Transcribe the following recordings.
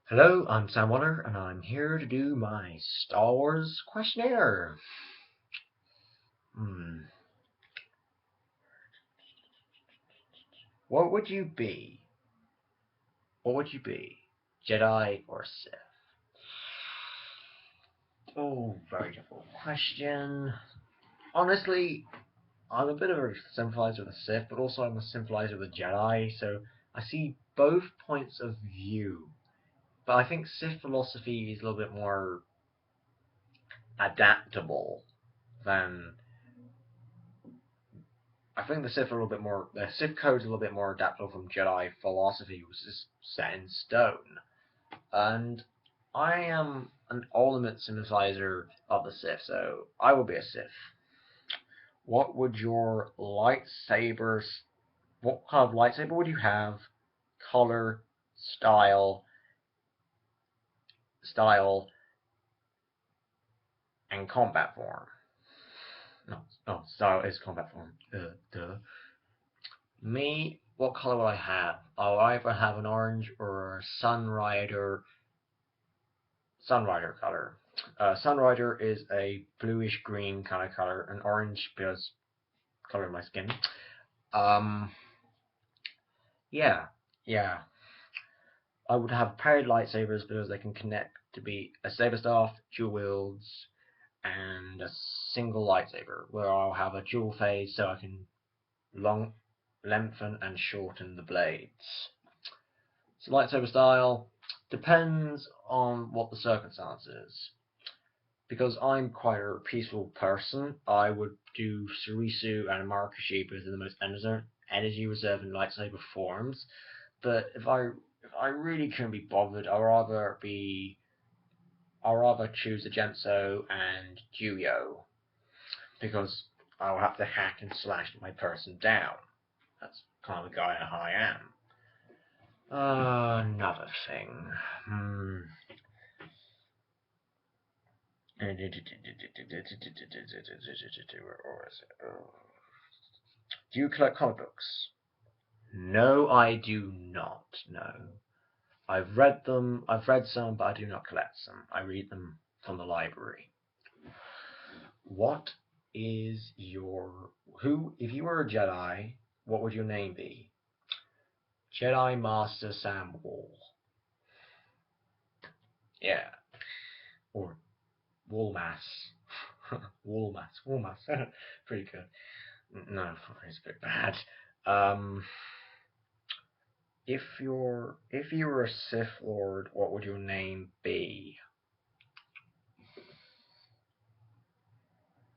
Hello, I'm Sam Waller, and I'm here to do my Star Wars questionnaire. Hmm. What would you be? What would you be? Jedi or Sith? Oh, very difficult question. Honestly, I'm a bit of a sympathizer with the Sith, but also I'm a sympathizer with the Jedi, so I see both points of view. But I think Sith philosophy is a little bit more adaptable than I think the Sith are a little bit more. The Sith code is a little bit more adaptable from Jedi philosophy, which is set in stone. And I am an ultimate sympathizer of the Sith, so I will be a Sith. What would your lightsabers? What kind of lightsaber would you have? Color, style, style, and combat form. No, no, style is combat form. Duh. Me, what color will I have? I'll either have an orange or a Sunrider color. Sunrider is a bluish green kind of color, and orange because color of my skin. Um, yeah, yeah. I would have paired lightsabers because they can connect to be a saber staff, dual wields, and a single lightsaber. Where I'll have a dual phase so I can long lengthen and shorten the blades. So lightsaber style depends on what the circumstances. Because I'm quite a peaceful person, I would do Surisu and Marakashi because they're the most energy reserving lightsaber forms. But if I really couldn't be bothered, I'll rather choose the Genso and Juyo because I'll have to hack and slash my person down. That's kind of the guy I am. Another thing. Do you collect comic books? No, I do not. No. I've read them. I've read some, but I do not collect them. I read them from the library. What is your who? If you were a Jedi, what would your name be? Jedi Master Sam Wall. Yeah, or Wallmass. Wallmass. Pretty good. No, it's a bit bad. Um, if you were a Sith Lord, what would your name be?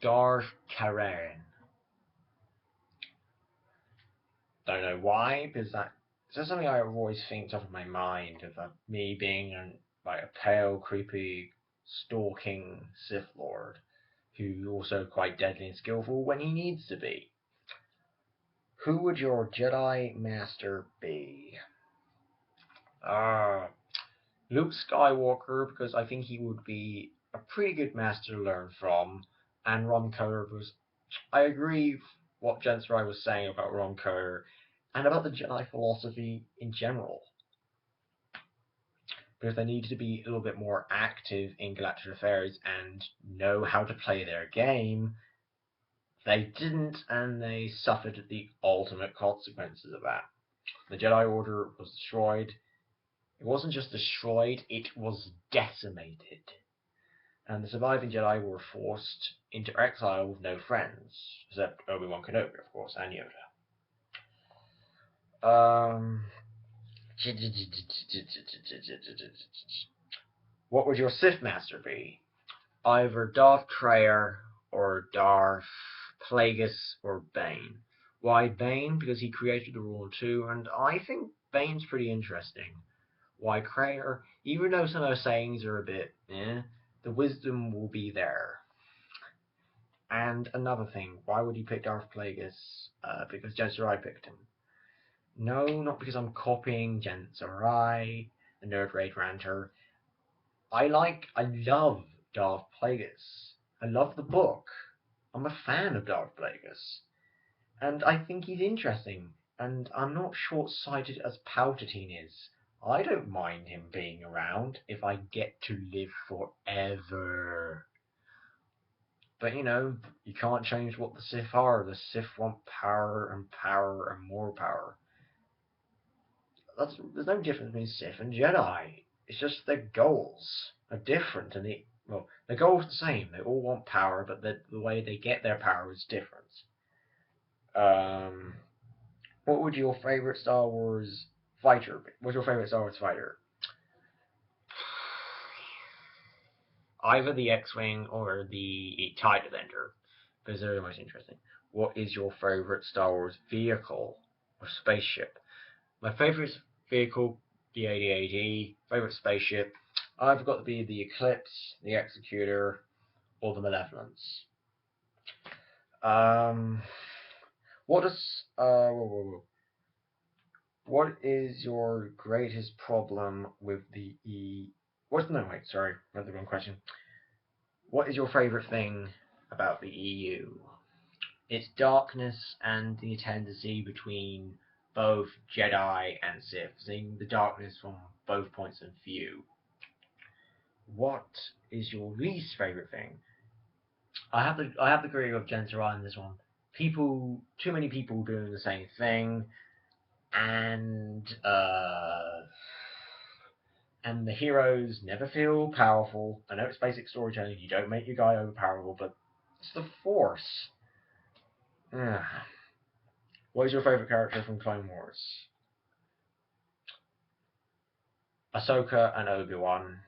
Darth Karen. Don't know why, because that's just something I always think top of my mind of me being like a pale, creepy, stalking Sith Lord who's also quite deadly and skillful when he needs to be. Who would your Jedi Master be? Ah, Luke Skywalker, because I think he would be a pretty good master to learn from, and Ron Coder, because I agree with what Jens Rai was saying about Ron Coder and about the Jedi philosophy in general, because they need to be a little bit more active in galactic affairs and know how to play their game. They didn't, and they suffered the ultimate consequences of that. The Jedi Order was destroyed. It wasn't just destroyed, it was decimated. And the surviving Jedi were forced into exile with no friends, except Obi-Wan Kenobi, of course, and Yoda. What would your Sith Master be? Either Darth Trayer or Darth Plagueis or Bane. Why Bane? Because he created the rule too, and I think Bane's pretty interesting. Why Trayer? Even though some of those sayings are a bit the wisdom will be there. And another thing, why would you pick Darth Plagueis? Because Jedi picked him. No, not because I'm copying Jensai, the Nerd Raid Ranter. I love Darth Plagueis. I love the book. I'm a fan of Darth Plagueis. And I think he's interesting. And I'm not short sighted as Palpatine is. I don't mind him being around if I get to live forever. But you can't change what the Sith are. The Sith want power and power and more power. There's no difference between Sith and Jedi. It's just their goals are different, and their goals are the same. They all want power, but the way they get their power is different. Um, what would your favorite Star Wars fighter be? What's your favorite Star Wars fighter? Either the X-wing or the TIE Defender, because they're the most interesting. What is your favorite Star Wars vehicle or spaceship? My favorite vehicle, the AT-AT. Favorite spaceship, I've got to be the Eclipse, the Executor, or the Malevolence. Um, what does whoa, whoa, whoa. What is your greatest problem with the E? What's no wait, sorry, that's the wrong question. What is your favorite thing about the EU? Its darkness and the tendency between both Jedi and Sith, seeing the darkness from both points of view. What is your least favorite thing? I have to agree with Jensen on this one. Too many people doing the same thing, and and the heroes never feel powerful. I know it's basic storytelling. You don't make your guy overpowerful, but it's the Force. What is your favorite character from Clone Wars? Ahsoka and Obi-Wan.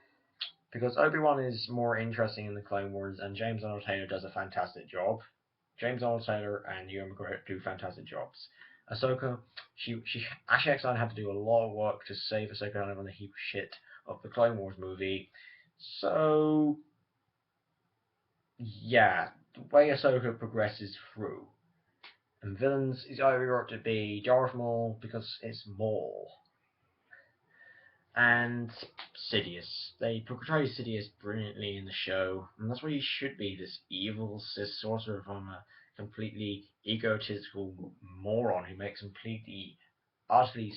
Because Obi-Wan is more interesting in the Clone Wars, and James Arnold Taylor does a fantastic job. James Arnold Taylor and Ewan McGregor do fantastic jobs. Ahsoka, she Ashley Eckstein had to do a lot of work to save Ahsoka Tano from the heap of shit of the Clone Wars movie. So yeah, the way Ahsoka progresses through. And villains is either got to be Darth Maul because it's Maul, and Sidious. They portray Sidious brilliantly in the show, and that's what he should be, this evil Sith sorcerer from a completely egotistical moron who makes completely, utterly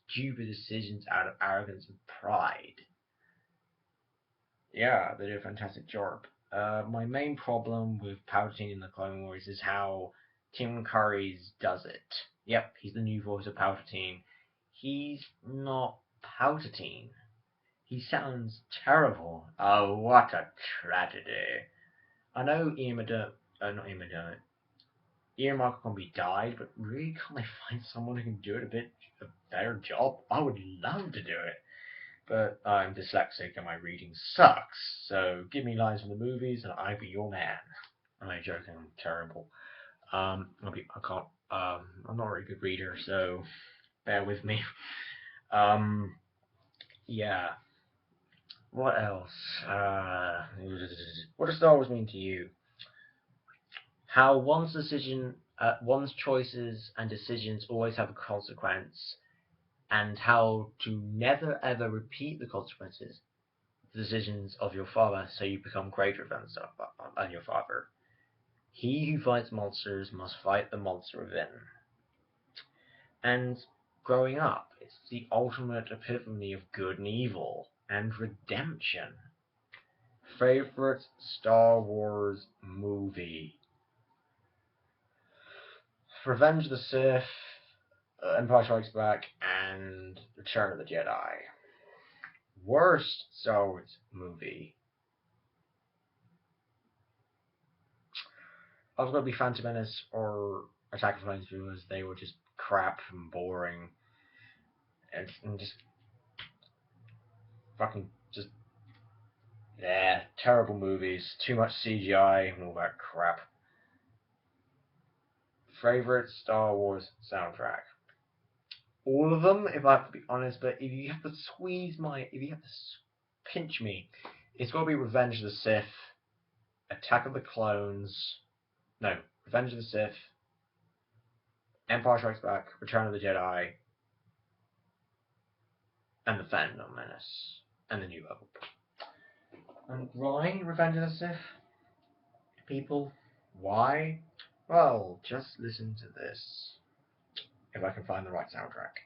stupid decisions out of arrogance and pride. Yeah, they do a fantastic job. My main problem with Palpatine in the Clone Wars is how Tim Curry does it. Yep, he's the new voice of Palpatine. He's not Palpatine. He sounds terrible. Oh, what a tragedy. I know not Ian McDermott, Ian Michael Combie died, but really can't they find someone who can do it a better job? I would love to do it. But I'm dyslexic and my reading sucks, so give me lines from the movies and I'll be your man. I'm only joking, I'm terrible. I can't, I'm not a very good reader, so bear with me. Um, yeah. What else? What does Star Wars mean to you? How one's choices and decisions always have a consequence, and how to never ever repeat the consequences, the decisions of your father, so you become greater than your father. He who fights monsters must fight the monster within. And growing up, it's the ultimate epiphany of good and evil and redemption. Favorite Star Wars movie? Revenge of the Sith, Empire Strikes Back, and Return of the Jedi. Worst Star Wars movie? I was going to be Phantom Menace or Attack of the Clones because they were just crap and boring and just fucking just yeah, terrible movies, too much CGI and all that crap. Favorite Star Wars soundtrack? All of them, if I have to be honest. But if you have to pinch me, it's got to be Revenge of the Sith, Attack of the Clones, no, Revenge of the Sith, Empire Strikes Back, Return of the Jedi, and the Phantom Menace, and the New Hope. And why Revenge of the Sith? People, why? Well, just listen to this. If I can find the right soundtrack.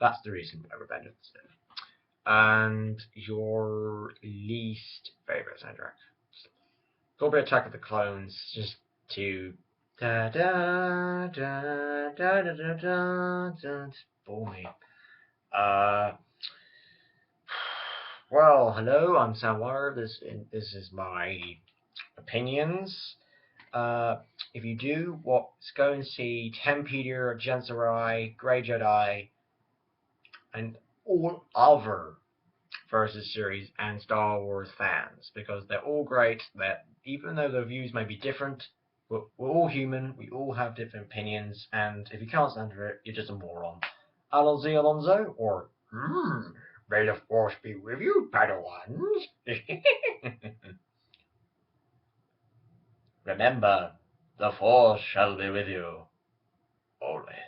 That's the reason I rebelled. And your least favorite soundtrack? Go be Attack of the Clones, just to da da da da da da da da. Bore me. Uh, well, hello, I'm Sam Wire. This is my opinions. Uh, if you do, go and see Tempeder, Gensarai, Grey Jedi, and all other versus series and Star Wars fans, because they're all great. That even though the views may be different, we're all human. We all have different opinions, and if you can't stand for it, you're just a moron. Alonzo Alonso, or may the force be with you, Padawans. Remember, the force shall be with you always.